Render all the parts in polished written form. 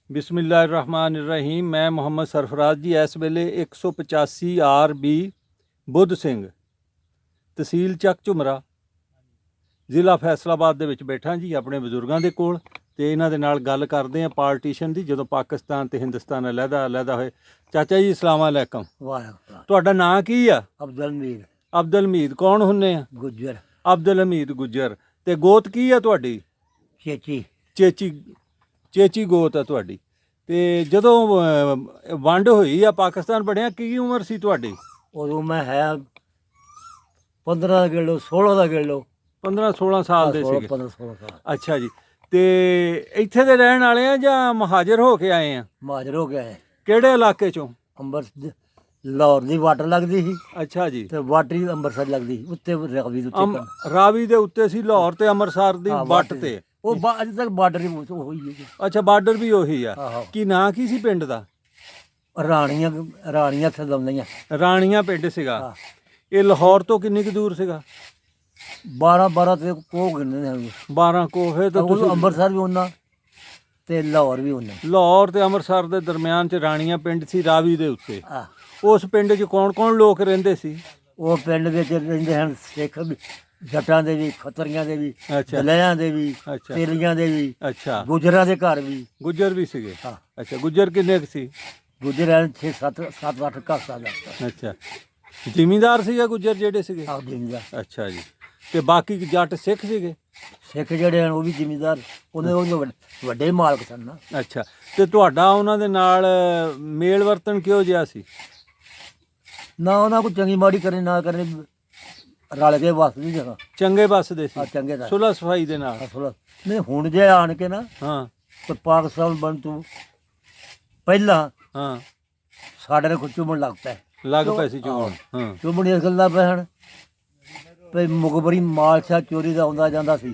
ਬਿਸਮਿਲ੍ਲਾਹਿਰਰਹਿਮਾਨਿਰਰਹੀਮ। मैं ਮੁਹੰਮਦ ਸਰਫਰਾਜ਼ ਜੀ ਇਸ ਵੇਲੇ 185 RB ਬੁੱਧ ਸਿੰਘ, ਤਹਿਸੀਲ ਚੱਕ ਝੁਮਰਾ, ਜ਼ਿਲ੍ਹਾ ਫੈਸਲਾਬਾਦ ਦੇ ਵਿੱਚ ਬੈਠਾ ਜੀ ਆਪਣੇ ਬਜ਼ੁਰਗਾਂ ਦੇ ਕੋਲ, ਤੇ ਇਹਨਾਂ ਦੇ ਨਾਲ ਗੱਲ ਕਰਦੇ ਆ ਪਾਰਟੀਸ਼ਨ ਦੀ, ਜਦੋਂ ਪਾਕਿਸਤਾਨ ਤੇ ਹਿੰਦੁਸਤਾਨ ਅਲੱਗਾ ਹੋਏ। ਚਾਚਾ ਜੀ ਅਸਲਾਮ ਅਲੈਕਮ। ਵਾਹ। ਤੁਹਾਡਾ ਨਾਂ ਕੀ ਆ? ਅਬਦੁਲ ਮੀਰ ਅਬਦੁਲ ਹਮੀਦ। ਕੌਣ ਹੁੰਨੇ ਆ? ਗੁੱਜਰ। ਅਬਦੁਲ ਹਮੀਦ ਗੁੱਜਰ। ਤੇ ਗੋਤ ਕੀ ਆ ਤੁਹਾਡੀ? ਚੇਚੀ। ਚੇਚੀ ਗੋਤ ਆ ਤੁਹਾਡੀ। ਤੇ ਜਦੋਂ ਵੰਡ ਹੋਈ ਆ, ਪਾਕਿਸਤਾਨ ਬਣਿਆ, ਕੀ ਉਮਰ ਸੀ ਤੁਹਾਡੀ? ਉਦੋਂ ਮੈਂ ਹੈ 15 ਦਾ ਕਿਲੋ 16 ਦਾ ਕਿਲੋ 15-16 ਸਾਲ ਦੇ ਸੀਗੇ। 15-16 ਸਾਲ। ਅੱਛਾ ਜੀ। ਤੇ ਇੱਥੇ ਦੇ ਰਹਿਣ ਵਾਲੇ ਆ ਜਾਂ ਮਹਾਜਰ ਹੋ ਕੇ ਆਏ ਆ? ਮਾਜਰ ਹੋ ਗਿਆ ਹੈ। ਕਿਹੜੇ ਇਲਾਕੇ ਚੋਂ? ਲਾਹੌਰ ਦੀ ਵਾਟਰ ਲੱਗਦੀ ਸੀ ਅੱਛਾ ਜੀ। ਤੇ ਵਾਟਰੀ ਅੰਮ੍ਰਿਤਸਰ ਲੱਗਦੀ ਉੱਤੇ ਰਾਵੀ ਦੇ ਉੱਤੇ। ਰਾਵੀ ਦੇ ਉੱਤੇ ਸੀ, ਲਾਹੌਰ ਤੇ ਅੰਮ੍ਰਿਤਸਰ ਦੀ ਵੱਟ ਤੇ। ਉਹ ਅੱਜ ਤੱਕ ਬਾਰਡਰ ਹੀ ਹੋਈ ਹੈ। ਅੱਛਾ, ਬਾਰਡਰ ਵੀ ਉਹੀ ਆ। ਕੀ ਨਾਂ ਕੀ ਸੀ ਪਿੰਡ ਦਾ? ਰਾਣੀਆਂ ਖਿਲਾਉਂਦੀਆਂ। ਰਾਣੀਆਂ ਪਿੰਡ ਸੀਗਾ। ਇਹ ਲਾਹੌਰ ਤੋਂ ਕਿੰਨੀ ਕੁ ਦੂਰ ਸੀਗਾ? 12 ਤੇ ਕੋਹ ਗਿਣਦੇ ਨੇ। 12 ਕੋਹੇ ਤੋਂ। ਤੁਸੀਂ ਅੰਮ੍ਰਿਤਸਰ ਵੀ ਉਹਨਾਂ ਤੇ ਲਾਹੌਰ ਵੀ ਉਹਨਾਂ। ਲਾਹੌਰ ਤੇ ਅੰਮ੍ਰਿਤਸਰ ਦੇ ਦਰਮਿਆਨ ਚ ਰਾਣੀਆਂ ਪਿੰਡ ਸੀ, ਰਾਵੀ ਦੇ ਉੱਤੇ। ਉਸ ਪਿੰਡ 'ਚ ਕੌਣ ਲੋਕ ਰਹਿੰਦੇ ਸੀ? ਉਹ ਪਿੰਡ ਵਿੱਚ ਰਹਿੰਦੇ ਹਨ ਸਿੱਖ ਵੀ, ਜੱਟਾਂ ਦੇ ਵੀ, ਖੱਤਰੀਆਂ ਦੇ ਵੀ, ਦਲਿਆਂ ਦੇ ਵੀ, ਤੇਲੀਆਂ ਦੇ ਵੀ। ਅੱਛਾ। ਗੁੱਜਰਾਂ ਦੇ ਘਰ ਵੀ। ਗੁੱਜਰ ਵੀ ਸੀਗੇ? ਅੱਛਾ। ਗੁੱਜਰ ਕਿੰਨੇ ਕੁ ਸੀ? ਗੁੱਜਰ 6-7-8 ਘਰ ਦਾ। ਅੱਛਾ। ਜ਼ਿਮੀਂਦਾਰ ਸੀਗਾ ਗੁੱਜਰ ਜਿਹੜੇ ਸੀਗੇ? ਹਾਂ, ਜ਼ਿਮੀਂਦਾਰ। ਅੱਛਾ ਜੀ। ਤੇ ਬਾਕੀ ਜੱਟ ਸਿੱਖ ਸੀਗੇ? ਸਿੱਖ ਜਿਹੜੇ ਹਨ ਉਹ ਵੀ ਜ਼ਿਮੀਂਦਾਰ, ਉਹਦੇ ਵੱਡੇ ਮਾਲਕ ਸਨ ਨਾ। ਅੱਛਾ। ਤੇ ਤੁਹਾਡਾ ਉਹਨਾਂ ਦੇ ਨਾਲ ਮੇਲ ਵਰਤਨ ਕਿਹੋ ਜਿਹਾ ਸੀ? ਨਾ ਉਹਨਾਂ ਕੋਲ ਚੰਗੀ ਮਾੜੀ ਕਰੇ ਨਾ ਕਰੇ, ਰਲ ਕੇ ਵਸਦੀ ਜਗ੍ਹਾ। ਚੰਗੇ ਵੱਸਦੇ ਸੀ? ਚੰਗੇ ਦਾ ਸੁਲਹ ਸਫਾਈ ਦੇ ਨਾਲ? ਨਹੀਂ, ਹੁਣ ਜੇ ਆਣ ਕੇ ਨਾ ਤੇ ਪਾਕਿਸਤਾਨ ਬਣ ਤੋਂ ਪਹਿਲਾਂ ਸਾਡੇ ਨਾਲ ਚੁੰਮਣ ਲੱਗ ਪਏ ਸੀ ਚੁੰਮਣ। ਚੁੰਮਣ ਇਸ ਗੱਲ ਦਾ ਪੈਣ ਭਈ ਮੁਖਬਰੀ ਮਾਲ ਸ਼ਾਹ ਚੋਰੀ ਦਾ ਆਉਂਦਾ ਜਾਂਦਾ ਸੀ।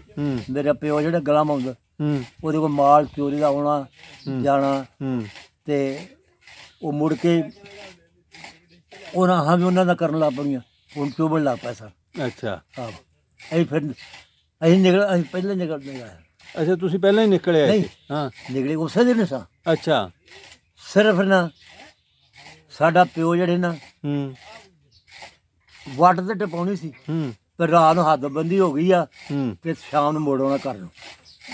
ਮੇਰਾ ਪਿਓ ਜਿਹੜਾ ਗੁਲਾਮ ਆਉਂਦਾ, ਉਹਦੇ ਕੋਲ ਮਾਲ ਚੋਰੀ ਦਾ ਆਉਣਾ ਜਾਣਾ, ਤੇ ਉਹ ਮੁੜ ਕੇ ਉਹਨਾਂ ਦਾ ਕਰਨ ਲੱਗ ਪਈਆਂ। ਹੁਣ ਚੁੰਮਣ ਲੱਗ ਪਿਆ ਸਰ। ਅੱਛਾ। ਅਸੀਂ ਪਹਿਲਾਂ ਨਿਕਲ ਆਏ। ਅੱਛਾ, ਤੁਸੀਂ ਪਹਿਲਾਂ ਹੀ ਨਿਕਲੇ ਆਏ? ਨਿਕਲੇ ਉਸੇ ਦਿਨ ਸਾਂ। ਅੱਛਾ। ਸਿਰਫ ਨਾ ਸਾਡਾ ਪਿਓ ਜਿਹੜੇ ਨਾ ਵੱਟ ਤੇ ਟਪਾਉਣੀ ਸੀ, ਤੇ ਰਾਤ ਨੂੰ ਹੱਦਬੰਦੀ ਹੋ ਗਈ ਆ, ਤੇ ਸ਼ਾਮ ਨੂੰ ਮੋੜ ਆਉਣਾ ਘਰ ਨੂੰ।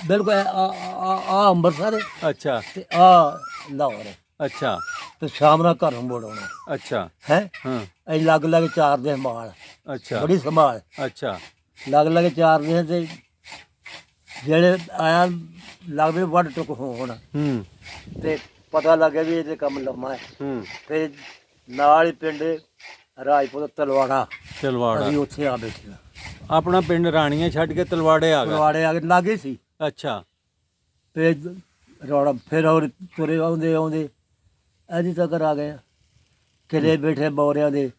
ਬਿਲਕੁਲ ਆ ਅੰਮ੍ਰਿਤਸਰ। ਅੱਛਾ। ਤੇ ਆ ਲਾਹੌਰ। ਅੱਛਾ। ਤੇ ਸ਼ਾਮ ਨਾਲ ਘਰ ਨੂੰ ਮੋੜ ਆਉਣਾ। ਅੱਛਾ। ਹੈ ਅਸੀਂ ਲੱਗ 4 ਦਿਨ ਸੰਭਾਲ। ਅੱਛਾ। ਬੜੀ ਸੰਭਾਲ। ਅੱਛਾ। ਲੱਗ 4 ਦਿਨ ਤੇ ਜਿਹੜੇ ਆਇਆ ਲੱਗਦੇ ਵੱਢ ਟੁੱਕ ਹੋਣ, ਤੇ ਪਤਾ ਲੱਗਿਆ ਵੀ ਇਹਦੇ ਕੰਮ ਲੰਮਾ ਹੈ। ਫਿਰ ਨਾਲ ਹੀ ਪਿੰਡ ਰਾਜਪੁਰ ਤਲਵਾੜਾ ਅਸੀਂ ਉੱਥੇ ਆ ਬੈਠੇ। ਆਪਣਾ ਪਿੰਡ ਰਾਣੀਆਂ ਛੱਡ ਕੇ ਤਲਵਾੜੇ ਆ ਕੇ ਲਾਗੇ ਸੀ। ਅੱਛਾ। ਫਿਰ ਰੌਲਾ ਫਿਰ ਤੁਰੇ ਆਉਂਦੇ ਅਜੇ ਤੱਕ ਆ ਗਏ। ਕਿਲੇ ਬੈਠੇ ਬੌਰਿਆਂ ਦੇ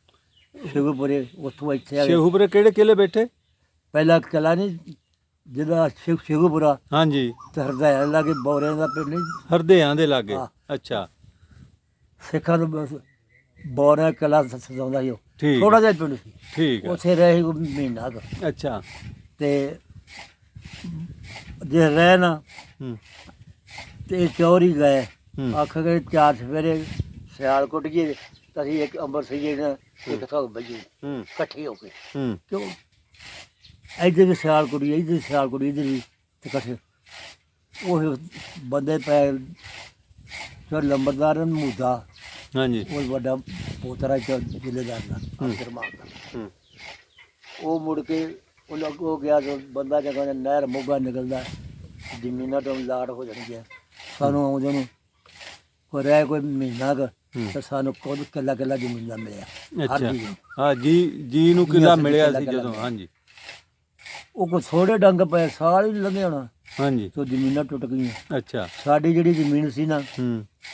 ਸ਼ੇਖੂਪੁਰੇ, ਉੱਥੋਂ ਇੱਥੇ ਆ ਗਏ। ਸ਼ੇਖੂਪੁਰੇ ਕਿਹੜੇ ਕਿਲੇ ਬੈਠੇ? ਪਹਿਲਾਂ ਕਿਲਾ ਨਹੀਂ ਜਿਹਦਾ ਸ਼ੇਖੂਪੁਰਾ। ਹਾਂਜੀ। ਤੇ ਹਰਦਿਆਂ ਲਾਗੇ ਬੌਰਿਆਂ ਦਾ ਪਿੰਡ ਨਹੀਂ, ਹਰਦਿਆਂ ਦੇ ਲਾਗੇ। ਅੱਛਾ। ਸਿੱਖਾਂ ਦਾ ਬੌਰਿਆਂ ਕਿਲਾ ਸਜਾਉਂਦਾ ਸੀ ਉਹ। ਠੀਕ। ਥੋੜਾ ਜਿਹਾ ਪਿੰਡ ਸੀ। ਠੀਕ। ਉੱਥੇ ਰਹੇ ਮਹੀਨਾ ਕੁ। ਅੱਛਾ। ਤੇ ਜੇ ਰਹੇ ਨਾ ਤੇ ਚੌਰੀ ਗਏ। ਆਖ ਗਏ 4 ਸਵੇਰੇ ਸਿਆਲ ਕੁੱਟ ਗਏ, ਅਸੀਂ ਇੱਕ ਅੰਬਰ ਸਹੀਏ ਨਾ ਇੱਕ ਥੋਕ ਬਜੀ ਇਕੱਠੇ ਹੋ ਕੇ। ਕਿਉਂ ਇੱਧਰ ਵੀ ਸਿਆਲ ਕੁੜੀ, ਇੱਧਰ ਵੀ ਸਿਆਲ ਕੁੜੀ, ਇੱਧਰ ਵੀ, ਤੇ ਇਕੱਠੇ ਉਹ ਬੰਦੇ ਪੈ। ਫਿਰ ਲੰਬਰਦਾਰ ਮੂਦਾ। ਹਾਂਜੀ। ਉਹ ਵੱਡਾ ਪੋਤਰਾ ਜ਼ਿਲ੍ਹੇਦਾਰ ਦਾ। ਉਹ ਮੁੜ ਕੇ ਉਹ ਅੱਗੋਂ ਗਿਆ, ਬੰਦਾ ਜਦੋਂ ਨਹਿਰ ਮੋਗਾ ਨਿਕਲਦਾ, ਜ਼ਮੀਨਾਂ ਤੋਂ ਲਾਟ ਹੋ ਜਾਣਗੀਆਂ। ਸਾਨੂੰ ਆਉਂਦੇ ਨੂੰ ਕੋਈ ਮਹੀਨਾ ਕੁ, ਤੇ ਸਾਨੂੰ ਖੁਦ ਕਿੱਲਾ ਜ਼ਮੀਨ ਦਾ ਮਿਲਿਆ। ਹਾਂ ਜੀ ਨੂੰ ਕਿੱਲਾ ਮਿਲਿਆ ਸੀ ਜਦੋਂ। ਹਾਂਜੀ। ਉਹ ਕੋਈ ਥੋੜੇ ਡੰਗ ਪਏ, ਸਾਲ ਹੀ ਲੰਘੇ ਹੋਣਾ। ਹਾਂਜੀ। ਤੋਂ ਜ਼ਮੀਨਾਂ ਟੁੱਟ ਗਈਆਂ। ਅੱਛਾ। ਸਾਡੀ ਜਿਹੜੀ ਜ਼ਮੀਨ ਸੀ ਨਾ,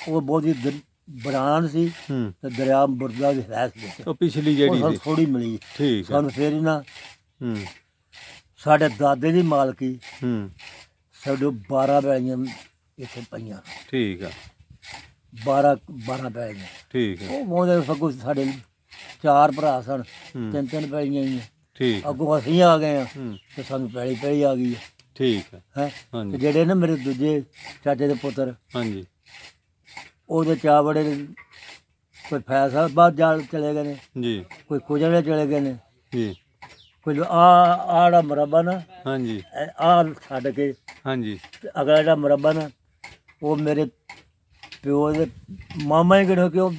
ਉਹ ਬਹੁਤੀ ਬਰਾਨ ਸੀ, ਤੇ ਦਰਿਆ ਬੁਰਦਾ ਦੀ ਹੈ ਸੀ। ਉਹ ਪਿਛਲੀ ਜਿਹੜੀ ਥੋੜੀ ਮਿਲੀ। ਠੀਕ। ਸਾਨੂੰ ਫੇਰ ਹੀ ਨਾ ਸਾਡੇ ਦਾਦੇ ਦੀ ਮਾਲਕੀ ਸਾਡੇ 12 ਪੈਲੀਆਂ ਇੱਥੇ ਪਈਆਂ। ਠੀਕ ਆ। 12 ਪੈਲੀਆਂ। ਠੀਕ ਹੈ। ਉਹ ਉਹਦੇ ਸਗੋਂ ਸਾਡੇ 4 ਭਰਾ ਸਨ, 3 ਪੈਲੀਆਂ ਹੀ। ਠੀਕ। ਅੱਗੋਂ ਅਸੀਂ ਆ ਗਏ ਆ, ਤੇ ਸਾਨੂੰ ਪੈਲੀ ਆ ਗਈ। ਠੀਕ ਹੈ। ਜਿਹੜੇ ਨਾ ਮੇਰੇ ਦੂਜੇ ਚਾਚੇ ਦੇ ਪੁੱਤਰ, ਹਾਂਜੀ, ਉਹਦੇ ਚਾ ਬੜੇ ਕੋਈ ਫੈਸਲਾਬਾਦ ਜਾ ਚਲੇ ਗਏ ਨੇ, ਜੀ ਕੋਈ ਕੁਜਲੇ ਚਲੇ ਗਏ ਨੇ, ਜੀ ਕੋਈ ਆੜਾ ਮੁਰੱਬਾ ਨਾ ਹਾਂਜੀ ਆ ਛੱਡ ਕੇ ਹਾਂਜੀ ਤੇ ਅਗਲਾ ਜਿਹੜਾ ਮੁਰੱਬਾ ਨਾ ਉਹ ਮੇਰੇ ਪਿਓ ਦੇ ਮਾਮਾ ਹੀ ਕਿਹੜੇ ਕਿ ਉਹ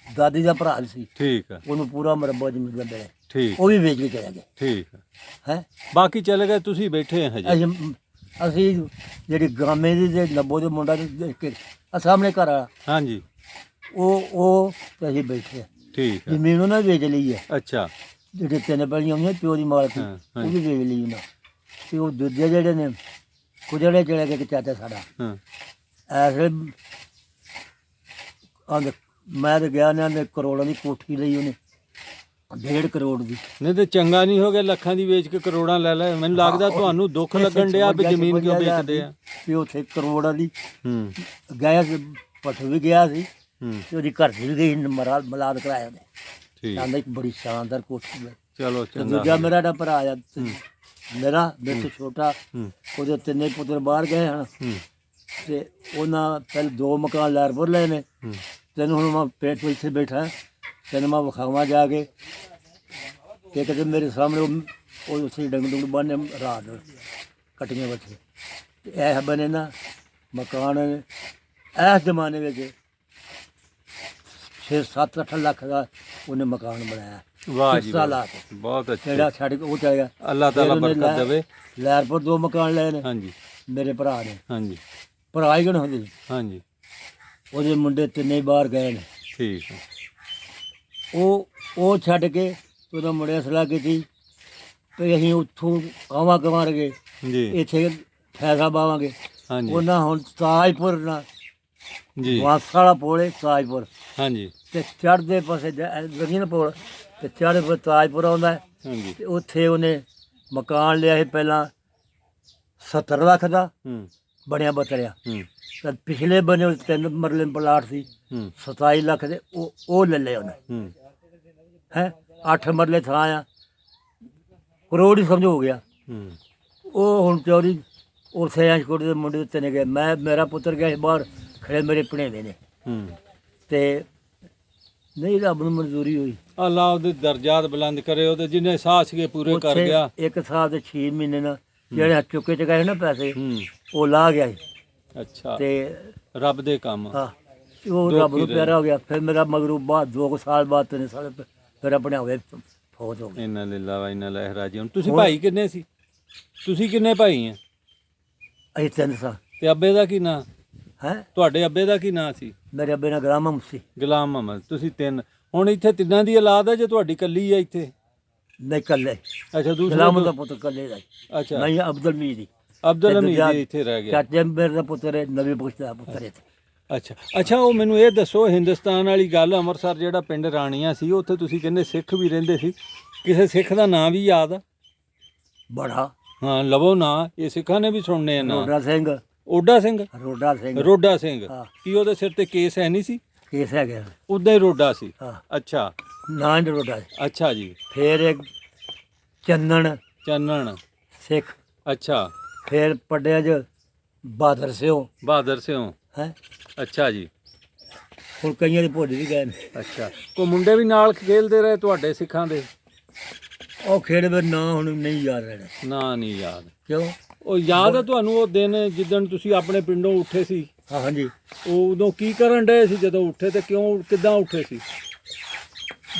ਦਾਦੀ ਦਾ ਭਰਾ ਸੀ, ਠੀਕ ਆ ਉਹਨੂੰ ਪੂਰਾ ਮੁਰੱਬਾ ਜ਼ਮੀਨ ਦਾ ਮਿਲਿਆ, ਠੀਕ ਉਹ ਵੀ ਵੇਚ ਕੇ ਚਲੇ ਗਏ ਠੀਕ ਆ ਹੈ। ਬਾਕੀ ਚਲੇ ਗਏ, ਤੁਸੀਂ ਬੈਠੇ ਆ ਹਜੇ। ਅਸੀਂ ਜਿਹੜੀ ਗਾਮੇ ਦੀ ਤੇ ਨੱਬੋ ਦੇ ਮੁੰਡਾ ਦੇਖ ਕੇ ਆ ਸਾਹਮਣੇ ਘਰ ਵਾਲਾ ਹਾਂਜੀ ਉਹ ਤੇ ਅਸੀਂ ਬੈਠੇ ਆ। ਠੀਕ ਆ ਜ਼ਮੀਨ ਉਹਨਾਂ ਵੇਚ ਲਈ ਹੈ, ਅੱਛਾ ਜਿਹੜੇ ਤਿੰਨ ਪੈਲੀਆਂ ਹੁੰਦੀਆਂ ਪਿਓ ਦੀ ਮਾਲਕੀ ਹਾਂ, ਉਹ ਵੀ ਵੇਚ ਲਈ ਉਹਨਾਂ। ਤੇ ਉਹ ਦੂਜੇ ਜਿਹੜੇ ਨੇ ਕੁਜੜੇ ਚਲੇ ਗਏ ਕਿ ਚਾਚਾ ਸਾਡਾ ਹਾਂ ਐਸੇ ਆਂਦੇ ਮੈਂ ਤਾਂ ਗਿਆ ਨੇ ਕਰੋੜਾਂ ਦੀ ਕੋਠੀ ਲਈ ਉਹਨੇ 1.5 ਕਰੋੜ ਦੀ। ਨਹੀਂ ਤੇ ਚੰਗਾ ਨਹੀਂ ਹੋ ਗਿਆ ਲੱਖਾਂ ਦੀ ਵੇਚ ਕੇ ਕਰੋੜਾਂ ਲੈ ਲੈ। ਮੈਨੂੰ ਲੱਗਦਾ ਤੁਹਾਨੂੰ ਦੁੱਖ ਲੱਗਣ ਡਿਆ ਵੀ ਜ਼ਮੀਨ ਕਿਉਂ ਵੇਚਦੇ ਆ। ਤੇ ਉੱਥੇ ਕਰੋੜਾਂ ਦੀ ਹੂੰ ਗਿਆ ਸੀ, ਪੱਠ ਵੀ ਗਿਆ ਸੀ ਹੂੰ ਤੇ ਉਹਦੀ ਘਰ ਦੀ ਵੀ ਗਈ ਮਲਾਦ ਕਰਾਇਆ ਉਹਨੇ। ਠੀਕ ਕਹਿੰਦਾ ਇੱਕ ਬੜੀ ਸ਼ਾਨਦਾਰ ਕੋਠੀ ਹੈ। ਚਲੋ ਤੇ ਚੰਗਾ ਦੂਜਾ ਮੇਰਾ ਦਾ ਭਰਾ ਆ ਮੇਰਾ ਮੇਰੇ ਤੋਂ ਛੋਟਾ, ਹੂੰ ਉਹਦੇ ਤਿੰਨੇ ਪੁੱਤਰ ਬਾਹਰ ਗਏ ਹਨ ਹੂੰ ਤੇ ਉਹਨਾਂ ਪਹਿਲੇ 2 ਮਕਾਨ ਲੈਰਪੁਰ ਲਏ ਨੇ। ਹੂੰ ਤੈਨੂੰ ਹੁਣ ਮੈਂ ਪੇਟ ਇੱਥੇ ਬੈਠਾ, ਤੈਨੂੰ ਮੈਂ ਵਿਖਾਵਾਂ ਜਾ ਕੇ ਕਿ ਕਿਤੇ ਮੇਰੇ ਸਾਹਮਣੇ ਉਹ ਉੱਥੇ ਡੰਗ ਡੁੰਗ ਬੰਨੇ ਰਾਤ ਨੂੰ ਕੱਟੀਆਂ ਬੱਚੇ ਤੇ ਇਹ ਬਣੇ ਨਾ ਮਕਾਨ ਇਸ ਜ਼ਮਾਨੇ ਵਿੱਚ 6-7-8 ਲੱਖ ਦਾ ਉਹਨੇ ਮਕਾਨ ਬਣਾਇਆ। ਵਾਹ ਜੀ ਕਿਸ਼ਤਾਂ ਲਾ ਵਾਹ, ਕੇ ਬਹੁਤ ਅੱਛਾ। ਜਿਹੜਾ ਛੱਡ ਕੇ ਉਹ ਚਲੇ ਗਿਆ। ਅੱਲਾਹ ਤਾਲਾ ਫਿਰ ਉਹਨੇ ਬਰਕਤ ਦੇਵੇ। ਲੈਰਪੁਰ 2 ਮਕਾਨ ਲਏ ਨੇ ਹਾਂਜੀ ਮੇਰੇ ਭਰਾ ਨੇ। ਹਾਂਜੀ ਭਰਾ ਹੀ ਗਣ ਹੁੰਦੇ, ਹਾਂਜੀ ਉਹਦੇ ਮੁੰਡੇ ਤਿੰਨੇ ਹੀ ਬਾਹਰ ਗਏ ਨੇ। ਠੀਕ ਹੈ ਉਹ ਛੱਡ ਕੇ ਉਹਦਾ ਮੁੰਡੇ ਸਲਾਹ ਕੀਤੀ ਤੇ ਅਸੀਂ ਉੱਥੋਂ ਆਵਾਂ ਕਵਾਂਗੇ ਜੀ ਇੱਥੇ ਫੈਸਾ ਪਾਵਾਂਗੇ। ਹਾਂਜੀ ਉਹਨਾਂ ਹੁਣ ਤਾਜਪੁਰ ਨਾ ਜੀ ਵਾਸਾਲਾ ਪੋਲੇ ਤਾਜਪੁਰ ਹਾਂਜੀ ਤੇ ਚੜ੍ਹਦੇ ਪਾਸੇ ਲਗੀਨ ਪੋਲ ਤੇ ਚੜ੍ਹਦੇ ਪਾਸੇ ਤਾਜਪੁਰ ਆਉਂਦਾ ਹੈ ਹਾਂਜੀ ਤੇ ਉੱਥੇ ਉਹਨੇ ਮਕਾਨ ਲਿਆ ਸੀ ਪਹਿਲਾਂ 70 ਲੱਖ ਦਾ, ਹੂੰ ਬਣਿਆ ਬਤਰਿਆ। ਹੂੰ ਤੇ ਪਿਛਲੇ ਬਨੇ 3 ਮਰਲੇ ਪਲਾਟ ਸੀ ਹੂੰ 27 ਲੱਖ ਦੇ, ਉਹ ਲੈ ਲਏ ਉਹਨੇ ਹੂੰ ਹੈ। 8 ਮਰਲੇ ਥਾਂ ਆ, ਕਰੋੜ ਹੀ ਸਮਝ ਹੋ ਗਿਆ। ਹੂੰ ਉਹ ਹੁਣ ਚੋਰੀ ਉਸੇ ਅੰਸ਼ਕੋਟ ਦੇ ਮੁੰਡੇ ਉੱਤੇ ਨੇ ਗਏ। ਮੇਰਾ ਪੁੱਤਰ ਗਿਆ ਸੀ ਬਾਹਰ, ਖੜੇ ਮੇਰੇ ਭਣੇਵੇਂ ਨੇ ਹੂੰ ਤੇ ਨਹੀਂ ਰੱਬ ਨੂੰ ਮਨਜ਼ੂਰੀ ਹੋਈ। ਅੱਲਾਹ ਉਹਦੇ ਦਰਜਾਤ ਬੁਲੰਦ ਕਰੇ, ਉਹਦੇ ਜਿੰਨੇ ਸਾਹ ਸੀਗੇ ਪੂਰੇ ਕਰ ਉੱਥੇ ਗਿਆ। 1 ਸਾਲ ਦੇ 6 ਮਹੀਨੇ ਨਾਲ ਜਿਹੜੇ ਹੱਥ ਚੁੱਕੇ ਚ ਗਏ ਨਾ ਪੈਸੇ, ਹੂੰ ਉਹ ਲਾ ਗਿਆ ਸੀ ਅੱਛਾ ਤੇ ਰੱਬ ਦੇ ਕੰਮ। ਹਾਂ ਉਹ ਰੱਬ ਨੂੰ ਪਿਆਰਾ ਹੋ ਗਿਆ। ਫਿਰ ਮੇਰਾ ਮਗਰੋਂ ਬਾਅਦ 2 ਸਾਲ ਬਾਅਦ 3 ਸਾਲ ਫਿਰ ਆਪਣੇ ਹੋਵੇ ਫੌਜ ਹੋ ਗਈ। ਇੰਨਾ ਲਿਲਾ ਵਾ ਇੰਨਾ ਲਹਿ ਰਾਜੀ। ਤੁਸੀਂ ਭਾਈ ਕਿੰਨੇ ਸੀ? ਤੁਸੀਂ ਕਿੰਨੇ ਭਾਈ ਆ? ਅਸੀਂ 3 ਸਾਲ ਤੇ ਅੱਬੇ ਦਾ ਕੀ ਨਾਂ? ਹੈ। ਤੁਹਾਡੇ ਅੱਬੇ ਦਾ ਕੀ ਨਾਂ ਸੀ? ਮੇਰੇ ਅੱਬੇ ਨਾਲ ਗ੍ਰਾਮ ਸੀ। ਗੁਲਾਮ ਮੁਹੰਮਦ। ਤੁਸੀਂ 3। ਹੁਣ ਇੱਥੇ ਤਿੰਨਾਂ ਦੀ ਔਲਾਦ ਹੈ ਜੇ ਤੁਹਾਡੀ ਕੱਲੀ ਹੈ ਇੱਥੇ? ਨਹੀਂ ਕੱਲੇ ਅੱਛਾ ਦੂਸਰਾ ਗੁਲਾਮ ਦਾ ਪੁੱਤਰ ਕੱਲੇ ਦਾ ਅੱਛਾ ਨਹੀਂ ਅਬਦੁਲ ਮੀਰ ਦੀ ਅਬਦੁਲ ਤੇ ਹਮੀਦ ਦੂਜਾ ਜੀ ਇੱਥੇ ਰਹਿ ਗਿਆ। ਚਾਚੇ ਮੇਰੇ ਦਾ ਪੁੱਤਰ ਹੈ, ਨਵੀਂ ਬਖਸ਼ ਦਾ ਪੁੱਤਰ ਹੈ। ਅੱਛਾ ਅੱਛਾ ਉਹ ਮੈਨੂੰ ਇਹ ਦੱਸੋ, ਹਿੰਦੁਸਤਾਨ ਵਾਲੀ ਗੱਲ, ਅੰਮ੍ਰਿਤਸਰ ਜਿਹੜਾ ਪਿੰਡ ਰਾਣੀਆਂ ਸੀ ਉੱਥੇ ਤੁਸੀਂ ਕਹਿੰਦੇ ਸਿੱਖ ਵੀ ਰਹਿੰਦੇ ਸੀ, ਕਿਸੇ ਸਿੱਖ ਦਾ ਨਾਂ ਵੀ ਯਾਦ ਆ? ਬੜਾ ਹਾਂ ਲਵੋ ਨਾਂ, ਇਹ ਸਿੱਖਾਂ ਨੇ ਵੀ ਸੁਣਨੇ ਆ ਨਾਂ। ਰੋਡਾ ਸਿੰਘ। ਓਡਾ ਸਿੰਘ? ਰੋਡਾ ਸਿੰਘ। ਰੋਡਾ ਸਿੰਘ। ਹਾਂ। ਕੀ ਉਹਦੇ ਸਿਰ ਤੇ ਕੇਸ ਹੈ ਨਹੀਂ ਸੀ? ਕੇਸ ਹੈ ਗਿਆ। ਉਦਾਂ ਹੀ ਰੋਡਾ ਸੀ? ਹਾਂ ਅੱਛਾ ਨਾਂ ਹੀ ਰੋਡਾ ਸੀ। ਅੱਛਾ ਜੀ। ਫਿਰ ਇੱਕ ਚੰਨਣ ਚੰਨਣ। ਸਿੱਖ। ਅੱਛਾ ਫਿਰ ਪੱਡਿਆਂ 'ਚ ਬਹਾਦਰ ਸਿਓ ਬਹਾਦਰ ਸਿਓ। ਹੈ। ਅੱਛਾ ਜੀ। ਹੁਣ ਕਈਆਂ ਦੇ ਭੁੱਲ ਵੀ ਗਏ ਨੇ। ਅੱਛਾ ਕੋਈ ਮੁੰਡੇ ਵੀ ਨਾਲ ਖੇਲਦੇ ਰਹੇ ਤੁਹਾਡੇ ਸਿੱਖਾਂ ਦੇ? ਉਹ ਖੇਡ ਵਿੱਚ ਨਾਂ ਹੁਣ ਨਹੀਂ ਯਾਦ ਰਹਿਣਾ। ਨਾਂ ਨਹੀਂ ਯਾਦ? ਕਿਉਂ? ਉਹ ਯਾਦ ਹੈ ਤੁਹਾਨੂੰ ਉਹ ਦਿਨ ਜਿੱਦਣ ਤੁਸੀਂ ਆਪਣੇ ਪਿੰਡੋਂ ਉੱਠੇ ਸੀ? ਹਾਂਜੀ। ਉਹ ਉਦੋਂ ਕੀ ਕਰਨ ਡਏ ਸੀ ਜਦੋਂ ਉੱਠੇ, ਤੇ ਕਿਉਂ ਕਿੱਦਾਂ ਉੱਠੇ ਸੀ?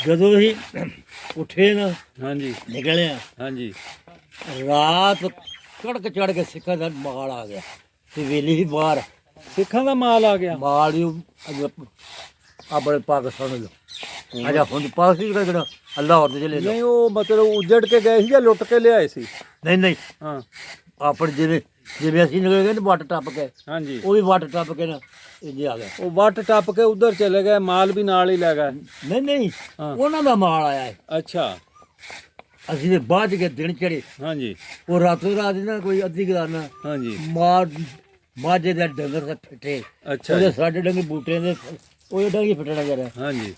ਜਦੋਂ ਅਸੀਂ ਉੱਠੇ ਨਾ ਹਾਂਜੀ ਨਿਕਲਿਆ ਹਾਂਜੀ ਰਾਤ ਕੜਕ ਚੜ ਕੇ ਸਿੱਖਾਂ ਦਾ ਮਾਲ ਆ ਗਿਆ ਤੇ ਵੇਲੀ ਹੀ ਬਾਹਰ ਸਿੱਖਾਂ ਦਾ ਮਾਲ ਆ ਗਿਆ? ਮਾਲ ਹੀ ਆਪਣੇ ਪਾਕਿਸਤਾਨ ਲੋ ਅਜਾ ਹੁਣ ਪਾਕਿਸਤਾਨ ਕਿਹੜਾ ਅੱਲਾਹ ਹੋਰ ਚਲੇ ਲੋ। ਨਹੀਂ ਉਹ ਮਤਲਬ ਉਜੜ ਕੇ ਗਏ ਸੀ ਜਾਂ ਲੁੱਟ ਕੇ ਲਿਆਏ ਸੀ? ਨਹੀਂ ਨਹੀਂ ਹਾਂ ਆਪਣੇ ਜਿਵੇਂ ਅਸੀਂ ਨਿਕਲ ਗਏ ਨਾ ਵੱਟ ਟੱਪ ਕੇ, ਹਾਂਜੀ ਉਹ ਵੀ ਵੱਟ ਟੱਪ ਕੇ ਨਾ ਇੰਜੇ ਆ ਗਿਆ। ਉਹ ਵੱਟ ਟੱਪ ਕੇ ਉਧਰ ਚਲੇ ਗਏ, ਮਾਲ ਵੀ ਨਾਲ ਹੀ ਲੈ ਗਏ? ਨਹੀਂ ਨਹੀਂ ਹਾਂ। ਉਹਨਾਂ ਦਾ ਮਾਲ ਆਇਆ ਹੈ। ਅੱਛਾ ਅਸੀਂ ਤੇ ਬਾਅਦ ਚ ਦਿਨ ਚੜੇ, ਹਾਂਜੀ ਉਹ ਰਾਤੋਂ ਰਾਤ ਨਾ ਕੋਈ ਅੱਧੀ ਗਲਾਨਾ ਹਾਂਜੀ ਮਾਝੇ ਦਾ ਡੰਗਰ ਦਾ ਫਿੱਟੇ ਅੱਛਾ ਉਹਦੇ ਜੀ, ਸਾਡੇ ਡੰਗੇ ਬੂਟੇ ਦੇ ਉਹ ਡੰਗੇ ਫਿੱਟਣਾ ਜਰਾ ਹਾਂਜੀ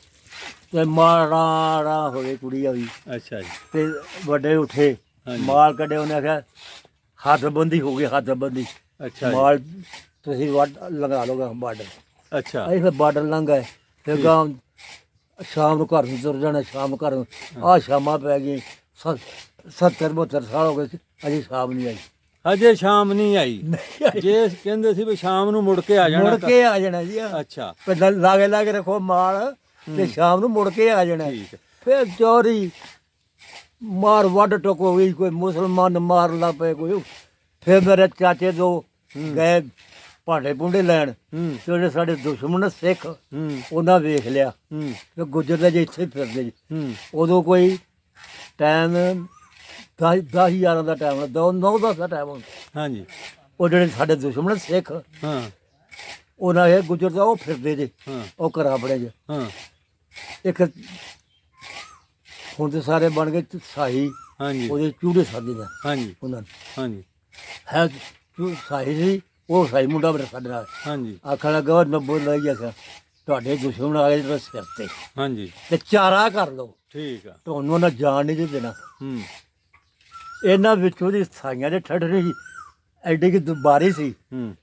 ਤੇ ਮਾਰਾ ਹੋਵੇ ਕੁੜੀ ਆਈ ਅੱਛਾ ਜੀ, ਤੇ ਵੱਡੇ ਉੱਠੇ ਹਾਂਜੀ। ਮਾਲ ਕੱਢੇ, ਉਹਨੇ ਆਖਿਆ ਹੱਥਬੰਦੀ ਹੋ ਗਈ, ਹੱਥਬੰਦੀ ਅੱਛਾ ਜੀ, ਮਾਲ ਤੁਸੀਂ ਵੱਢ ਲਗਾ ਲੋਗਾ ਵੱਢ ਅੱਛਾ ਅਸੀਂ ਫਿਰ ਬਾਰਡਰ ਲੰਘ ਗਏ ਫਿਰ ਠੀਕ। ਗਾਂ ਸ਼ਾਮ ਨੂੰ ਘਰ ਨੂੰ ਤੁਰ ਜਾਣਾ ਸ਼ਾਮ ਨੂੰ ਘਰ ਨੂੰ ਆਹ ਸ਼ਾਮਾਂ ਪੈ ਗਈ 70 72 ਸਾਲ ਹੋ ਗਏ ਸੀ ਅਜੇ ਸ਼ਾਮ ਨਹੀਂ ਆਈ ਅਜੇ ਸ਼ਾਮ ਨਹੀਂ ਆਈ ਨਹੀਂ ਆਈ। ਜੇ ਕਹਿੰਦੇ ਸੀ ਵੀ ਸ਼ਾਮ ਨੂੰ ਮੁੜ ਕੇ ਆ ਜਾਣਾ ਮੁੜ ਕੇ ਆ ਜਾਣਾ ਜੀ ਅੱਛਾ ਪਹਿਲਾਂ ਲਾਗੇ ਲਾਗੇ ਰੱਖੋ ਮਾਲ ਤੇ ਸ਼ਾਮ ਨੂੰ ਮੁੜ ਕੇ ਆ ਜਾਣਾ ਠੀਕ ਹੈ। ਫਿਰ ਚੋਰੀ ਮਾਰ ਵੱਢ ਟੁੱਕ ਹੋ ਗਈ ਕੋਈ ਮੁਸਲਮਾਨ ਮਾਰ ਲਾ ਪਏ ਕੋਈ ਫਿਰ ਮੇਰੇ ਚਾਚੇ ਦੋ ਗਏ ਭਾਂਡੇ ਭੁੰਡੇ ਲੈਣ ਹੂੰ ਤੇ ਜਿਹੜੇ ਸਾਡੇ ਦੁਸ਼ਮਣ ਸਿੱਖ ਹੂੰ ਉਹਨਾਂ ਵੇਖ ਲਿਆ ਹੂੰ ਤੇ ਗੁੱਜਰ ਦੇ ਜੇ ਇੱਥੇ ਫਿਰਦੇ ਜੀ ਹੂੰ ਉਦੋਂ ਕੋਈ ਟਾਈਮ 10 ਦਾ ਟਾਈਮ 9-10 ਦਾ ਟਾਈਮ ਹੁੰਦਾ ਹਾਂਜੀ ਉਹ ਜਿਹੜੇ ਸਾਡੇ ਦੁਸ਼ਮਣ ਸਿੱਖ ਹਾਂ ਉਹਨਾਂ ਇਹ ਗੁੱਜਰ ਦਾ ਉਹ ਫਿਰਦੇ ਜੇ ਹਾਂ ਉਹ ਘਰਾਂ ਬੜੇ ਜੇ ਹਾਂ ਇੱਕ ਹੁਣ ਤੇ ਸਾਰੇ ਬਣ ਗਏ ਸਾਈ ਹਾਂਜੀ ਉਹਦੇ ਚੂੜੇ ਸਾਦੇ ਦਾ ਹਾਂਜੀ ਉਹਨਾਂ ਨੂੰ ਹਾਂਜੀ ਹੈ ਸਾਈ ਸੀ ਉਹ ਸਾਈ ਮੁੰਡਾ ਮੇਰਾ ਸਾਡੇ ਨਾਲ ਹਾਂਜੀ ਆਖਣ ਲੱਗਾ ਨੱਬੋ ਲੈ ਗਿਆ ਤੁਹਾਡੇ ਦੁਸ਼ਮਣ ਆ ਗਏ ਜਿਹੜੇ ਸਿਰ ਤੇ ਹਾਂਜੀ ਤੇ ਚਾਰਾ ਕਰ ਲਓ ਠੀਕ ਆ ਤੁਹਾਨੂੰ ਉਹਨਾਂ ਜਾਣ ਨਹੀਂ ਦੇਣਾ ਹੂੰ ਇਹਨਾਂ ਵਿੱਚੋਂ ਦੀ ਸਾਈਆਂ ਦੇ ਠੱਠਰੇ ਸੀ ਐਡੀ ਕਿ ਬਾਰੀ ਸੀ ਹੂੰ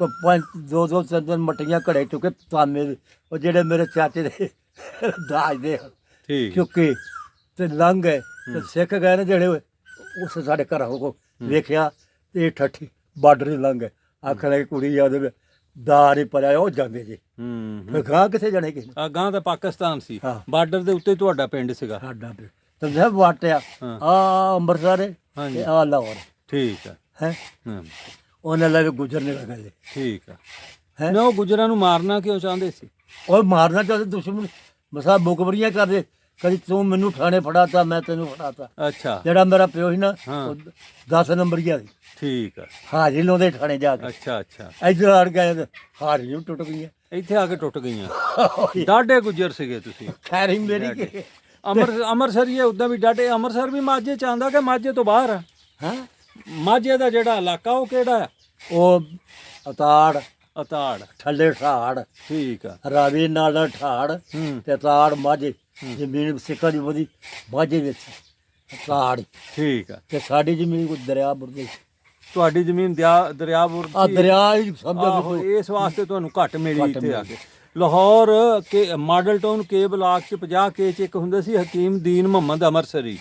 ਕੋ ਪੰਜ ਦੋ ਤਿੰਨ ਮੱਟੀਆਂ ਘੜੇ ਚੁੱਕੇ ਤਾਮੇ ਦੇ ਉਹ ਜਿਹੜੇ ਮੇਰੇ ਚਾਚੇ ਦੇ ਦਾਜ ਦੇ ਠੀਕ ਚੁੱਕੇ ਤੇ ਲੰਘ ਗਏ ਤੇ ਸਿੱਖ ਗਏ ਨੇ ਜਿਹੜੇ ਉਸ ਸਾਡੇ ਘਰਾਂ ਕੋ ਵੇਖਿਆ ਤੇ ਇਹ ਠੱਠੀ ਬਾਰਡਰ ਹੀ ਲੰਘ ਗਏ ਆਖਣ ਲੱਗੇ ਕੁੜੀ ਆ ਉਹਦੇ ਦਾਰ ਹੀ ਪਰਿਆ ਉਹ ਜਾਂਦੇ ਜੀ ਹੂੰ ਫਿਰ ਗਾਂ ਕਿੱਥੇ ਜਾਣੇ ਕਿਸੇ ਆ ਗਾਂ ਤਾਂ ਪਾਕਿਸਤਾਨ ਸੀ ਹਾਂ। ਬਾਰਡਰ ਦੇ ਉੱਤੇ ਤੁਹਾਡਾ ਪਿੰਡ ਸੀਗਾ ਸਾਡਾ ਪਿੰਡ ਤੇ ਸਭ ਵਾਟਿਆ ਹਾਂ। ਆ ਅੰਮ੍ਰਿਤਸਰ ਹਾਂਜੀ। ਤੇ ਆ ਲਾਹੌਰ ਠੀਕ ਆ ਹੈ ਹਾਂ ਉਹਨਾਂ ਲਈ ਗੁਜ਼ਰਨੇ ਲਗੇ ਠੀਕ ਆ ਹੈਂ? ਨਾ ਉਹ ਗੁਜਰਾਂ ਨੂੰ ਮਾਰਨਾ ਕਿਉਂ ਚਾਹੁੰਦੇ ਸੀ ਉਹ ਮਾਰਨਾ ਚਾਹਦੇ ਦੁਸ਼ਮਣ ਮਸਾ ਮੁਕਬਰੀਆਂ ਕਰਦੇ ਕਦੀ ਤੂੰ ਮੈਨੂੰ ਥਾਣੇ ਫੜਾਤਾ ਮੈਂ ਤੈਨੂੰ ਫੜਾਤਾ ਅੱਛਾ ਜਿਹੜਾ ਮੇਰਾ ਪਿਓ ਸੀ ਨਾ ਹਾਂ। 10 ਨੰਬਰ ਗਿਆ ਸੀ ਠੀਕ ਆ ਹਾਜ਼ਰੀ ਲਾਉਂਦੇ ਥਾਣੇ ਜਾ ਕੇ ਅੱਛਾ ਅੱਛਾ ਇੱਧਰ ਆੜ ਗਏ ਤੇ ਹਾਜ਼ਰੀ ਵੀ ਟੁੱਟ ਗਈਆਂ ਇੱਥੇ ਆ ਕੇ ਟੁੱਟ ਗਈਆਂ ਡਾਢੇ ਗੁੱਜਰ ਸੀਗੇ ਤੁਸੀਂ ਖੈਰ ਹੀ ਮੇਰੀ ਕਿ ਅੰਮ੍ਰਿਤਸਰੀਏ ਉਦਾਂ ਵੀ ਡਾਢੇ ਅੰਮ੍ਰਿਤਸਰ ਵੀ ਮਾਝੇ ਚ ਆਂਦਾ ਕਿ ਮਾਝੇ ਤੋਂ ਬਾਹਰ ਆ ਹਾਂ ਮਾਝੇ ਦਾ ਜਿਹੜਾ ਇਲਾਕਾ ਉਹ ਕਿਹੜਾ ਹੈ ਉਹ ਅਤਾੜ ਅਤਾੜ ਠੱਲੇ ਠਾੜ ਠੀਕ ਆ ਰਾਵੀ ਨਾਲ ਠਾੜ ਹੂੰ ਤੇ ਤਾੜ ਮਾਝੇ ਜ਼ਮੀਨ ਸਿੱਖਾਂ ਦੀ ਵਧੀ ਮਾਝੇ ਵਿੱਚ ਤਾੜ ਠੀਕ ਆ ਤੇ ਸਾਡੀ ਜ਼ਮੀਨ ਕੋਈ ਦਰਿਆ ਬੁਰਦੇ ਤੁਹਾਡੀ ਜ਼ਮੀਨ ਦਰਿਆ ਬੁਰਦ ਆ ਸੀ। ਦਰਿਆ ਹੀ ਸਮਝੋ ਆਹੋ, ਇਸ ਵਾਸਤੇ ਤੁਹਾਨੂੰ ਘੱਟ ਮਿਲੀ ਘੱਟ ਇੱਥੇ ਆ ਮਿਲੀ। ਕੇ ਲਾਹੌਰ ਕੇ ਮਾਡਲ ਟਾਊਨ ਕੇ ਬਲਾਕ ਚ 50 ਕੇ ਚ ਇੱਕ ਹੁੰਦਾ ਸੀ ਹਕੀਮ ਦੀਨ ਮੁਹੰਮਦ ਅੰਮ੍ਰਿਤਸਰੀ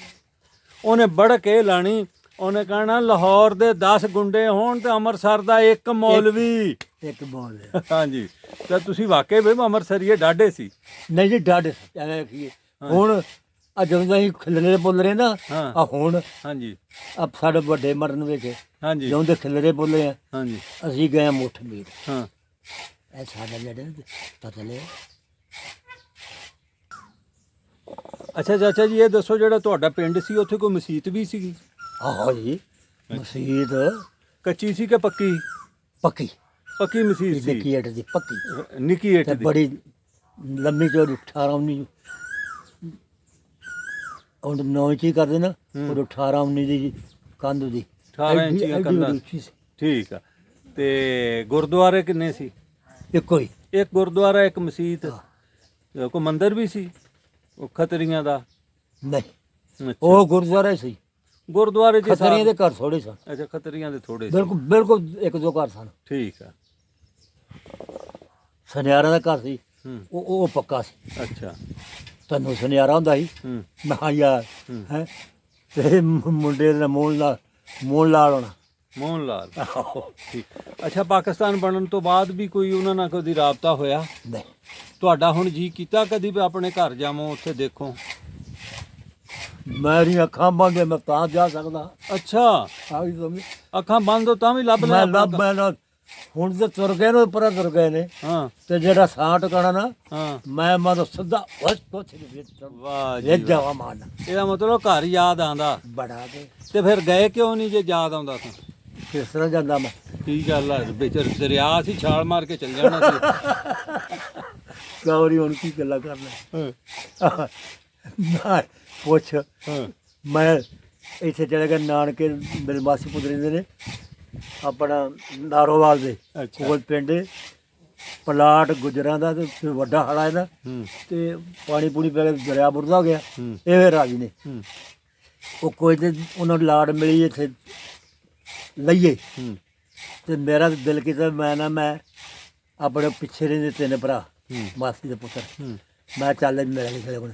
ਉਹਨੇ ਬੜ ਕੇ ਲਾਣੀ ਉਹਨੇ ਕਹਿਣਾ ਲਾਹੌਰ ਦੇ 10 ਗੁੰਡੇ ਹੋਣ ਤੇ ਅੰਮ੍ਰਿਤਸਰ ਦਾ ਇੱਕ ਮੌਲਵੀ ਇੱਕ ਬੋਲ ਹਾਂਜੀ ਤਾਂ ਤੁਸੀਂ ਵਾਕਈ ਵੀ ਅੰਮ੍ਰਿਤਸਰੀਏ ਡਾਢੇ ਸੀ ਨਹੀਂ ਜੀ ਡਾਢੇ ਐਵੇਂ ਆਖੀਏ ਹੁਣ ਆ ਜਦੋਂ ਅਸੀਂ ਖਿਲਰੇ ਬੋਲ ਰਹੇ ਨਾ ਹਾਂ। ਆ ਹੁਣ ਹਾਂਜੀ ਆ ਸਾਡੇ ਵੱਡੇ ਮਰਨ ਵਿੱਚ ਹਾਂਜੀ ਜਦੋਂ ਦੇ ਖਿਲਰੇ ਬੋਲੇ ਆ ਹਾਂਜੀ ਅਸੀਂ ਗਏ ਆ ਮੁੱਠ ਮੀਟ ਹਾਂ ਇਹ ਸਾਡਾ ਜਿਹੜੇ ਪਤਾ ਲੈ ਅੱਛਾ ਚਾਚਾ ਜੀ ਇਹ ਦੱਸੋ ਜਿਹੜਾ ਤੁਹਾਡਾ ਪਿੰਡ ਸੀ ਉੱਥੇ ਕੋਈ ਮਸਜਿਦ ਵੀ ਸੀਗੀ ਆਹੋ ਜੀ ਮਸਜਿਦ ਕੱਚੀ ਸੀ ਕਿ ਪੱਕੀ ਪੱਕੀ ਪੱਕੀ ਮਸਜਿਦ ਸੀ ਨਿੱਕੀ ਏਟ ਦੀ ਪੱਕੀ ਨਿੱਕੀ ਏਟ ਤੇ ਦੀ ਬੜੀ ਲੰਮੀ ਚੌੜੀ 18 19 ਉਹ 9 ਇੰਚੀ ਕਰਦੇ ਨਾ ਉਹ 18 19 ਦੀ ਕੰਧ ਦੀ 18 ਇੰਚੀ ਐਡੀ ਕੰਧਾਂ। ਉੱਚੀ ਸੀ। ਠੀਕ ਆ ਤੇ ਗੁਰਦੁਆਰੇ ਕਿੰਨੇ ਸੀ ਇੱਕੋ ਹੀ ਇੱਕ ਗੁਰਦੁਆਰਾ ਇੱਕ ਮਸਜਿਦ ਕੋਈ ਮੰਦਿਰ ਵੀ ਸੀ ਉਹ ਖਤਰੀਆਂ ਦਾ ਨਹੀਂ ਅੱਛਾ। ਉਹ ਗੁਰਦੁਆਰਾ ਸੀ ਗੁਰਦੁਆਰੇ ਚ ਖਤਰੀਆਂ ਦੇ ਘਰ ਥੋੜੇ ਸਨ ਅੱਛਾ ਖਤਰੀਆਂ ਦੇ ਥੋੜੇ ਸੀ ਬਿਲਕੁਲ ਬਿਲਕੁਲ ਇੱਕ ਦੋ ਘਰ ਸਨ ਠੀਕ ਆ ਸੁਨਿਆਰਾਂ ਦਾ ਘਰ ਸੀ ਹੂੰ ਉਹ ਪੱਕਾ ਸੀ ਅੱਛਾ ਤੁਹਾਨੂੰ ਸੁਨਿਆਰਾ ਹੁੰਦਾ ਸੀ ਹੂੰ ਮੈਂ ਕਿਹਾ ਯਾਰ ਹੂੰ। ਹੈ ਤੇ ਮੁੰਡੇ ਦਾ ਮੂਲ ਲਾਲ ਹੋਣਾ ਮੋਹਨ ਲਾਲ ਠੀਕ ਅੱਛਾ ਪਾਕਿਸਤਾਨ ਬਣਨ ਤੋਂ ਬਾਅਦ ਵੀ ਕੋਈ ਉਹਨਾਂ ਨਾਲ ਕਦੀ ਰਾਬਤਾ ਹੋਇਆ ਨਹੀਂ ਤੁਹਾਡਾ ਹੁਣ ਜੀ ਕੀਤਾ ਕਦੀ ਵੀ ਆਪਣੇ ਘਰ ਜਾਵਾਂ ਉੱਥੇ ਦੇਖੋ ਮੇਰੀ ਅੱਖਾਂ ਬੰਦ ਮੈਂ ਤਾਂ ਜਾ ਸਕਦਾ ਅੱਛਾ ਆ ਗਈ ਸਮਝ ਅੱਖਾਂ ਬੰਦ ਹੋ ਤਾਂ ਵੀ ਲੱਭ ਮੈਂ ਲਿਆ ਲੱਭ ਮੈਂ ਨਾ ਹੁਣ ਤੇ ਤੁਰ ਗਏ ਨੇ ਉੱਪਰ ਤੁਰ ਗਏ ਨੇ ਹਾਂ ਤੇ ਜਿਹੜਾ ਸਾਹ ਟਿਕਾਣਾ ਨਾ ਹਾਂ ਮੈਂ ਮਨ ਸਿੱਧਾ ਉਸ ਕੋਚ ਦੇ ਵਿੱਚ ਵਾਹ ਜੀ ਇਹ ਵਾਹ। ਜਾਵਾ ਮਾਰਨਾ ਇਹਦਾ ਮਤਲਬ ਘਰ ਯਾਦ ਆਂਦਾ ਬੜਾ ਕੇ ਤੇ ਫਿਰ ਗਏ ਕਿਉਂ ਨਹੀਂ ਜੇ ਯਾਦ ਆਉਂਦਾ ਤਾਂ ਕਿਸ ਤਰ੍ਹਾਂ ਜਾਂਦਾ ਮੈਂ ਕੀ ਗੱਲ ਆ ਵਿੱਚ ਦਰਿਆ ਸੀ ਛਾਲ ਮਾਰ ਕੇ ਚੱਲ ਜਾਣਾ ਸੀ ਗੌਰੀ ਹੁਣ ਕੀ ਗੱਲਾਂ ਕਰਨਾ ਹਾਂ ਨਾ ਪੁੱਛ ਹਾਂ ਮੈਂ ਇੱਥੇ ਚਲੇ ਗਿਆ ਨਾਨਕੇ ਮੇਰੇ ਮਾਸੀ ਪੁੱਤ ਰਹਿੰਦੇ ਨੇ ਆਪਣਾ ਨਾਰੋਵਾਲ ਦੇ ਅੱਛਾ ਕੋਲ ਪਿੰਡ ਪਲਾਟ ਗੁਜਰਾਂ ਦਾ ਤੇ ਉੱਥੇ ਵੱਡਾ ਹੜਾ ਇਹਦਾ ਹੂੰ ਤੇ ਪਾਣੀ ਪੂਣੀ ਪੈ ਕੇ ਦਰਿਆ ਬੁਰਦਾ ਹੋ ਗਿਆ ਹੂੰ ਇਹ ਰਾਜੀ ਨੇ ਹੂੰ ਉਹ ਕੋਈ ਤੇ ਉਹਨਾਂ ਨੂੰ ਲਾੜ ਮਿਲੀ ਇੱਥੇ ਲਈਏ ਹੂੰ ਤੇ ਮੇਰਾ ਤਾਂ ਦਿਲ ਕੀਤਾ ਮੈਂ ਆਪਣੇ ਪਿੱਛੇ ਰਹਿੰਦੇ 3 ਭਰਾ ਹੂੰ ਮਾਸੀ ਦੇ ਪੁੱਤਰ ਹੂੰ ਮੈਂ ਚੱਲ ਮੇਰੇ ਲਿਖੇ ਕੋਲ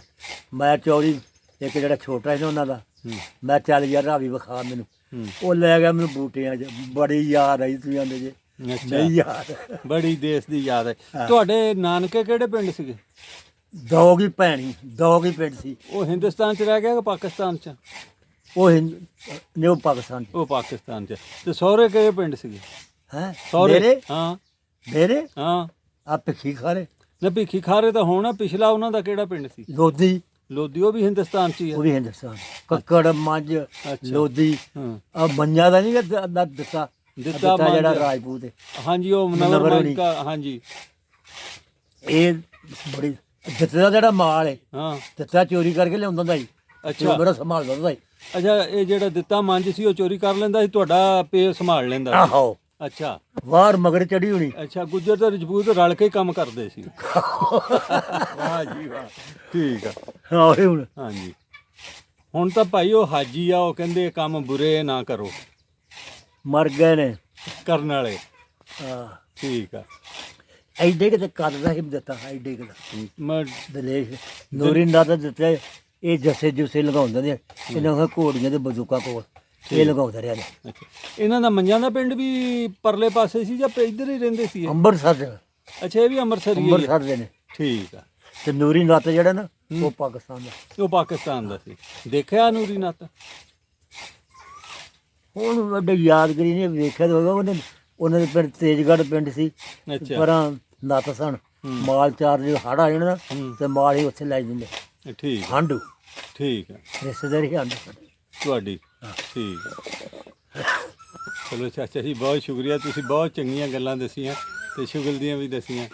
ਮੈਂ ਚੌਰੀ ਇੱਕ ਜਿਹੜਾ ਛੋਟਾ ਸੀ ਨਾ ਉਹਨਾਂ ਦਾ ਹੂੰ ਮੈਂ ਚੱਲ ਯਾਰ ਰਾਵੀ ਵਿਖਾ ਮੈਨੂੰ ਹੂੰ ਉਹ ਲੈ ਗਿਆ ਮੈਨੂੰ ਬੂਟਿਆਂ 'ਚ ਬੜੀ ਯਾਦ ਆਈ ਤੁਸੀਂ ਆਂਦੇ ਜੇ ਅੱਛਾ ਨਹੀਂ ਯਾਦ ਬੜੀ ਦੇਸ਼ ਦੀ ਯਾਦ ਹੈ ਹਾਂ। ਤੁਹਾਡੇ ਨਾਨਕੇ ਕਿਹੜੇ ਪਿੰਡ ਸੀਗੇ ਦੋਗੀ ਭੈਣੀ ਦੋਗੀ ਪਿੰਡ ਸੀ ਉਹ ਹਿੰਦੁਸਤਾਨ ਚ ਰਹਿ ਗਿਆ ਕਿ ਪਾਕਿਸਤਾਨ ਚ ਉਹ ਨਿਊ ਪਾਕਿਸਤਾਨ ਉਹ ਪਾਕਿਸਤਾਨ ਚ ਤੇ ਸਹੁਰੇ ਕਿਹੜੇ ਪਿੰਡ ਸੀਗੇ ਹੈ ਸਹੁਰੇ ਮੇਰੇ ਹਾਂ ਮੇਰੇ ਹਾਂ ਆ ਭਿੱਖੀ ਖਾਰੇ ਨਾ ਭਿੱਖੀ ਖਾਰੇ ਤਾਂ ਹੋਣਾ ਪਿਛਲਾ ਉਹਨਾਂ ਦਾ ਕਿਹੜਾ ਪਿੰਡ ਸੀ ਲੋਦੀ ਲੋਧੀ ਉਹ ਵੀ ਹਿੰਦੁਸਤਾਨ ਚ ਹੀ ਉਹ ਹੈ ਵੀ ਹਿੰਦੁਸਤਾਨ ਕੱਕੜ ਮੰਝ ਲੋਦੀ ਹਾਂ ਆ ਮੰਝਾਂ ਦਾ ਨਹੀਂ ਦਿੱਤਾ ਦਿੱਤਾ ਜਿਹੜਾ ਮੰਝ। ਰਾਜਪੂਤ ਹੈ ਹਾਂਜੀ ਉਹ ਨਵਰ ਨਵਰ ਹੋਣੀ। ਮਾਈਕਾ ਹਾਂਜੀ ਇਹ ਬੜੀ ਦਿੱਤੇ ਦਾ ਜਿਹੜਾ ਮਾਲ ਹੈ ਹਾਂ ਦਿੱਤਾ ਚੋਰੀ ਕਰਕੇ ਲਿਆਉਂਦਾ ਹੁੰਦਾ ਸੀ ਅੱਛਾ ਉਹ ਮੇਰਾ ਸੰਭਾਲਦਾ ਹੁੰਦਾ ਸੀ ਅੱਛਾ ਇਹ ਜਿਹੜਾ ਦਿੱਤਾ ਮੰਜ ਸੀ ਉਹ ਚੋਰੀ ਕਰ ਲੈਂਦਾ ਸੀ ਤੁਹਾਡਾ ਪੇਰ ਸੰਭਾਲ ਲੈਂਦਾ ਸੀ। ਆਹੋ ਅੱਛਾ ਬਾਹਰ ਮਗਰ ਚੜੀ ਹੋਣੀ ਅੱਛਾ ਗੁੱਜਰ ਤੇ ਰਜਪੂਤ ਰਲ ਕੇ ਹੀ ਕੰਮ ਕਰਦੇ ਸੀ ਵਾਹ ਜੀ ਵਾਹ ਠੀਕ ਆ ਆਹੋ ਹੁਣ ਹਾਂਜੀ ਹੁਣ ਤਾਂ ਭਾਈ ਉਹ ਹਾਜੀ ਆ ਉਹ ਕਹਿੰਦੇ ਇਹ ਕੰਮ ਬੁਰੇ ਨਾ ਕਰੋ ਮਰ ਗਏ ਨੇ ਕਰਨ ਵਾਲੇ ਆ ਠੀਕ ਆ ਐਡੇ ਕਿਤੇ ਕੱਦਦਾ ਹੀ ਦਿੱਤਾ ਐਡੇ ਕਿਤੇ ਮੈਂ ਦਲੇਸ਼ ਨੂਰੀ ਦਾ ਤਾਂ ਦਿੱਤਾ ਇਹ ਜੱਸੇ ਜੁਸੇ ਲਗਾਉਂਦੇ ਨੇ ਇਹਨਾਂ ਨੂੰ ਘੋੜੀਆਂ ਦੇ ਬਜ਼ੂਕਾ ਕੋਲ ਇਹ ਲਗਾਉਂਦੇ ਰਹੇ ਨੇ ਅੱਛਾ ਇਹਨਾਂ ਦਾ ਮੰਜਾਂ ਦਾ ਪਿੰਡ ਵੀ ਪਰਲੇ ਪਾਸੇ ਸੀ ਜਾਂ ਇੱਧਰ ਹੀ ਰਹਿੰਦੇ ਸੀ ਇਹ? ਅੰਮ੍ਰਿਤਸਰ ਦੇ ਅੱਛਾ ਇਹ ਵੀ ਅੰਮ੍ਰਿਤਸਰ ਹੀ ਹੈ ਅੰਮ੍ਰਿਤਸਰ ਦੇ ਨੇ ਠੀਕ ਆ ਤੇ ਨੂਰੀ ਨੱਤ ਜਿਹੜਾ ਨਾ ਉਹ ਪਾਕਿਸਤਾਨ ਦਾ ਉਹ ਪਾਕਿਸਤਾਨ ਦਾ ਸੀ ਦੇਖਿਆ ਨੂਰੀ ਨੱਤ ਹੁਣ ਵੱਡੇ ਯਾਦਗਰੀ ਨੇ ਵੇਖਿਆ ਤਾਂ ਹੋਗਾ ਉਹਨਾਂ ਦੇ ਪਿੰਡ ਤੇਜਗੜ੍ਹ ਪਿੰਡ ਸੀ ਅੱਛਾ ਪਰਾਂ ਨੱਤ ਸਨ ਮਾਲ ਚਾਰ ਜੇ ਹੜ ਆ ਜਾਣਾ ਨਾ ਤੇ ਮਾਲ ਹੀ ਉੱਥੇ ਲੈ ਜਾਂਦੇ ਠੀਕ ਆ, ਹਾਂਡੂ ਠੀਕ ਆ ਰਿਸ਼ਤੇਦਾਰੀ ਹਾਂਡੂ ਤੁਹਾਡੀ ਠੀਕ ਆ ਚਲੋ ਚਾਚਾ ਜੀ ਬਹੁਤ ਸ਼ੁਕਰੀਆ ਤੁਸੀਂ ਬਹੁਤ ਚੰਗੀਆਂ ਗੱਲਾਂ ਦੱਸੀਆਂ ਤੇ ਸ਼ੁਗਲ ਦੀਆਂ ਵੀ ਦੱਸੀਆਂ